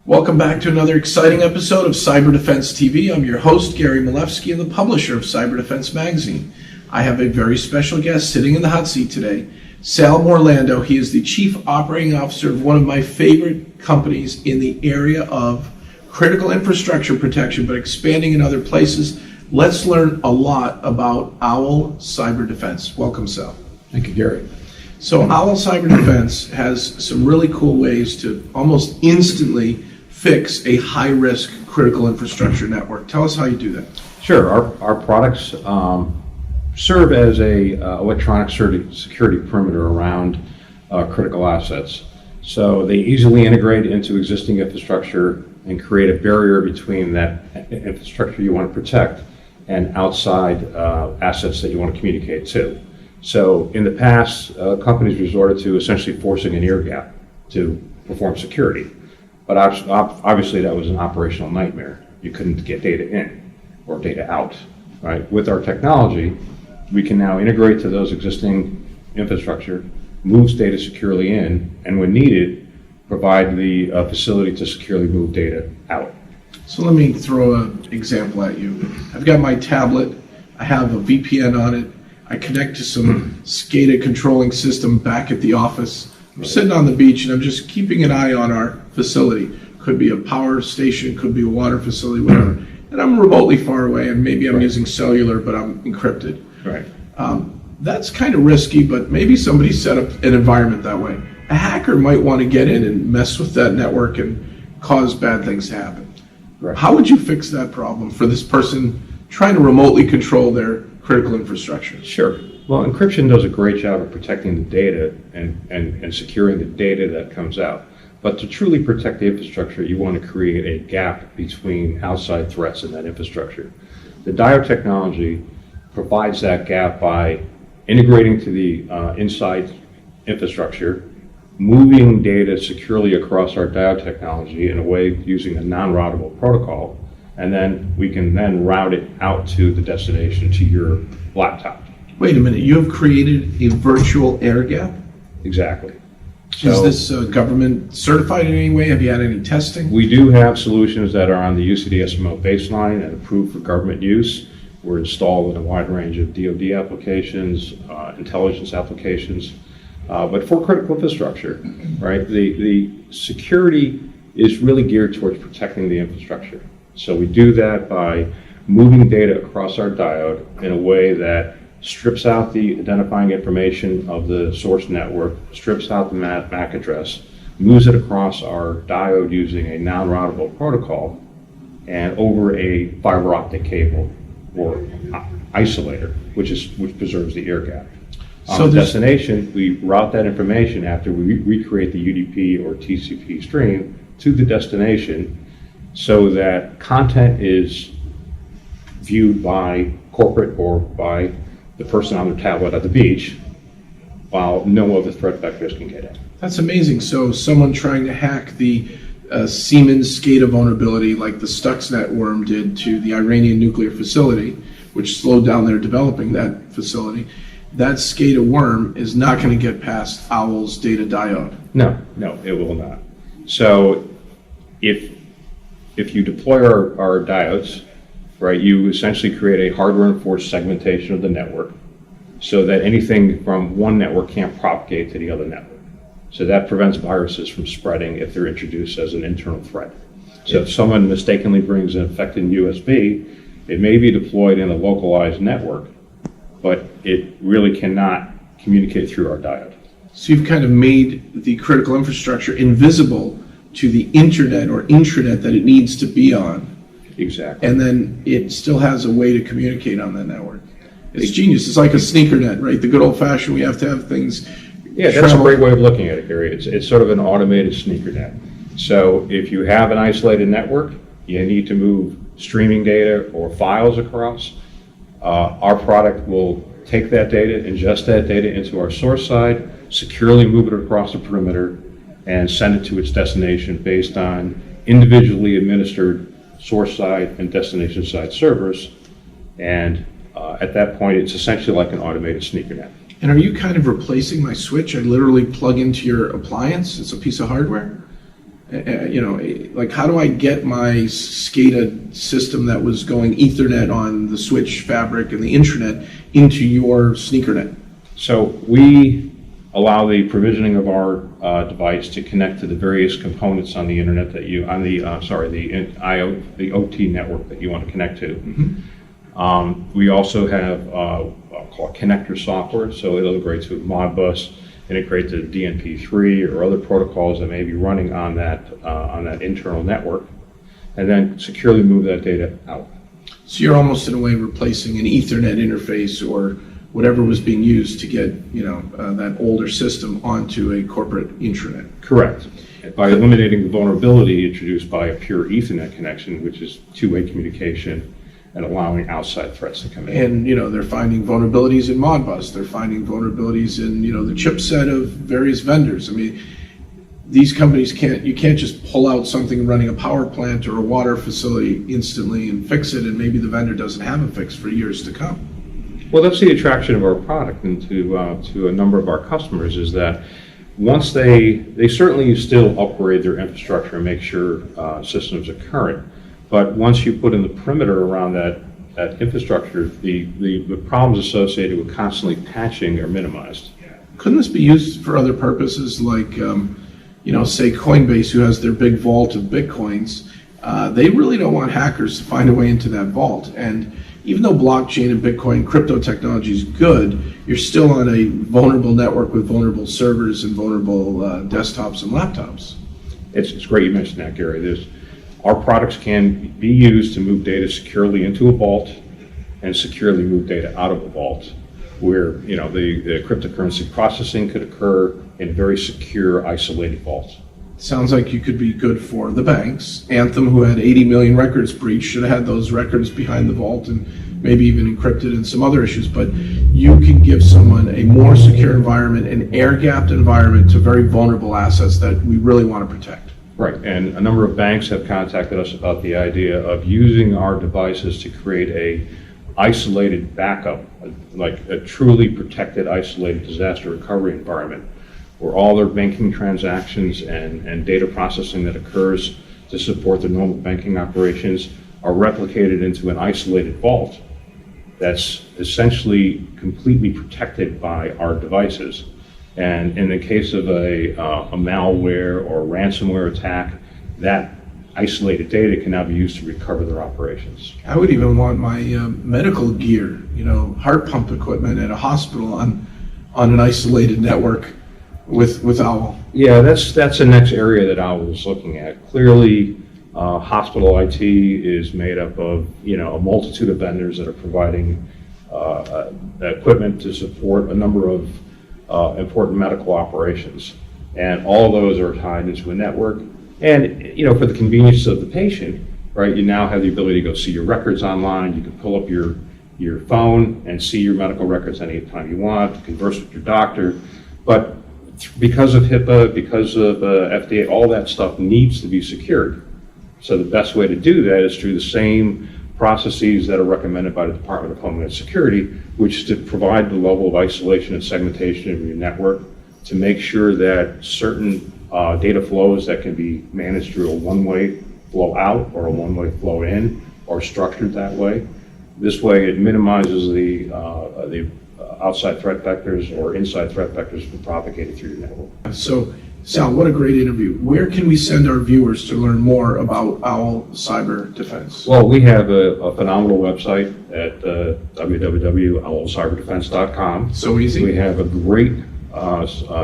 Welcome back to another exciting episode of Cyber Defense TV. I'm your host, Gary Malewski, and the publisher of Cyber Defense Magazine. I have a very special guest sitting in the hot seat today, Sal Morlando. He is the Chief Operating Officer of one of my favorite companies in the area of critical infrastructure protection, but expanding in other places. Let's learn a lot about OWL Cyber Defense. Welcome, Sal. Thank you, Gary. So OWL Cyber Defense has some really cool ways to almost instantly fix a high-risk critical infrastructure network. Tell us how you do that. Sure. Our products serve as a electronic security perimeter around critical assets. So they easily integrate into existing infrastructure and create a barrier between that infrastructure you want to protect and outside assets that you want to communicate to. So in the past, companies resorted to essentially forcing an air gap to perform security. But obviously that was an operational nightmare. You couldn't get data in or data out, right? With our technology, we can now integrate to those existing infrastructure, moves data securely in, and when needed, provide the facility to securely move data out. So let me throw an example at you. I've got my tablet. I have a VPN on it. I connect to some SCADA controlling system back at the office. I'm sitting on the beach and I'm just keeping an eye on our facility. Could be a power station, could be a water facility, whatever. And I'm remotely far away and maybe I'm using cellular, but I'm encrypted. Right. That's kind of risky, but maybe somebody set up an environment that way. A hacker might want to get in and mess with that network and cause bad things to happen. Right. How would you fix that problem for this person trying to remotely control their critical infrastructure? Sure. Well, encryption does a great job of protecting the data and securing the data that comes out. But to truly protect the infrastructure, you want to create a gap between outside threats in that infrastructure. The diode technology provides that gap by integrating to the inside infrastructure, moving data securely across our diode technology in a way using a non-routable protocol, and then we can then route it out to the destination, to your laptop. Wait a minute, you have created a virtual air gap? Exactly. Is this government certified in any way? Have you had any testing? We do have solutions that are on the UCDSMO baseline and approved for government use. We're installed in a wide range of DoD applications, intelligence applications, but for critical infrastructure, right? The security is really geared towards protecting the infrastructure. So we do that by moving data across our diode in a way that strips out the identifying information of the source network, strips out the MAC address, moves it across our diode using a non-routable protocol and over a fiber optic cable or isolator, which preserves the air gap. On the destination, we route that information after we recreate the UDP or TCP stream to the destination so that content is viewed by corporate or by the person on their tablet at the beach, while no other threat vectors can get in. That's amazing. So someone trying to hack the Siemens SCADA vulnerability like the Stuxnet worm did to the Iranian nuclear facility, which slowed down their developing that facility, that SCADA worm is not going to get past OWL's data diode. No, it will not. So if you deploy our diodes, right, you essentially create a hardware-enforced segmentation of the network so that anything from one network can't propagate to the other network. So that prevents viruses from spreading if they're introduced as an internal threat. So if someone mistakenly brings an infected USB, it may be deployed in a localized network, but it really cannot communicate through our diode. So you've kind of made the critical infrastructure invisible to the internet or intranet that it needs to be on. Exactly. And then it still has a way to communicate on that network. It's genius. It's like a sneaker net, right? The good old-fashioned, we have to have things. Yeah, that's a great way of looking at it, Gary. It's sort of an automated sneaker net. So if you have an isolated network, you need to move streaming data or files across. Our product will take that data, ingest that data into our source side, securely move it across the perimeter, and send it to its destination based on individually administered source side and destination side servers, and at that point it's essentially like an automated sneaker net. And are you kind of replacing my switch? I literally plug into your appliance. It's a piece of hardware. Like how do I get my SCADA system that was going Ethernet on the switch fabric and the intranet into your sneakernet? So we allow the provisioning of our device to connect to the various components on the internet that you, on the, the OT network that you want to connect to. Mm-hmm. We also have called connector software, so it'll integrate to Modbus, integrate to DNP3 or other protocols that may be running on that internal network, and then securely move that data out. So you're almost in a way replacing an Ethernet interface or whatever was being used to get that older system onto a corporate intranet. Correct. By eliminating the vulnerability introduced by a pure Ethernet connection, which is two-way communication, and allowing outside threats to come in. And they're finding vulnerabilities in Modbus. They're finding vulnerabilities in the chipset of various vendors. I mean, these companies you can't just pull out something running a power plant or a water facility instantly and fix it, and maybe the vendor doesn't have a fix for years to come. Well, that's the attraction of our product and to a number of our customers is that once they certainly still upgrade their infrastructure and make sure systems are current, but once you put in the perimeter around that infrastructure, the problems associated with constantly patching are minimized. Couldn't this be used for other purposes like, say Coinbase, who has their big vault of Bitcoins? They really don't want hackers to find a way into that vault. And even though blockchain and Bitcoin crypto technology is good, you're still on a vulnerable network with vulnerable servers and vulnerable desktops and laptops. It's great you mentioned that, Gary. Our products can be used to move data securely into a vault and securely move data out of a vault, where the cryptocurrency processing could occur in very secure, isolated vaults. Sounds like you could be good for the banks. Anthem, who had 80 million records breached, should have had those records behind the vault and maybe even encrypted and some other issues. But you can give someone a more secure environment, an air-gapped environment to very vulnerable assets that we really want to protect. Right, and a number of banks have contacted us about the idea of using our devices to create a isolated backup, like a truly protected, isolated disaster recovery environment, where all their banking transactions and data processing that occurs to support their normal banking operations are replicated into an isolated vault that's essentially completely protected by our devices. And in the case of a malware or ransomware attack, that isolated data can now be used to recover their operations. I would even want my medical gear, heart pump equipment at a hospital on an isolated network with OWL. Yeah, that's the next area that OWL is looking at. Clearly, hospital IT is made up of a multitude of vendors that are providing equipment to support a number of important medical operations, and all of those are tied into a network. And for the convenience of the patient, right? You now have the ability to go see your records online. You can pull up your phone and see your medical records anytime you want. Converse with your doctor, but because of HIPAA, because of FDA, all that stuff needs to be secured. So the best way to do that is through the same processes that are recommended by the Department of Homeland Security, which is to provide the level of isolation and segmentation of your network to make sure that certain data flows that can be managed through a one-way flow out or a one-way flow in are structured that way. This way it minimizes the outside threat vectors or inside threat vectors from propagated through your network. So, Sal, what a great interview. Where can we send our viewers to learn more about OWL Cyber Defense? Well, we have a phenomenal website at www.owlcyberdefense.com. So easy. We have a great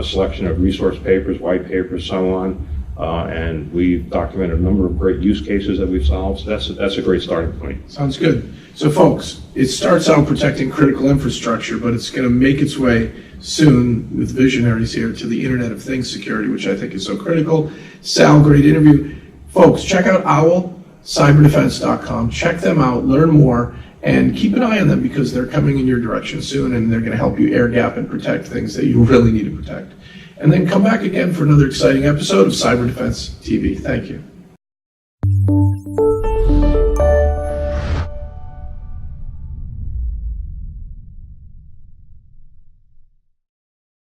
selection of resource papers, white papers, so on, and we've documented a number of great use cases that we've solved. So that's a great starting point. Sounds good. So folks, it starts out protecting critical infrastructure, but it's going to make its way soon with visionaries here to the Internet of Things security, which I think is so critical. Sal, great interview. Folks, check out owlcyberdefense.com. Check them out, learn more, and keep an eye on them because they're coming in your direction soon and they're going to help you air gap and protect things that you really need to protect. And then come back again for another exciting episode of Cyber Defense TV. Thank you.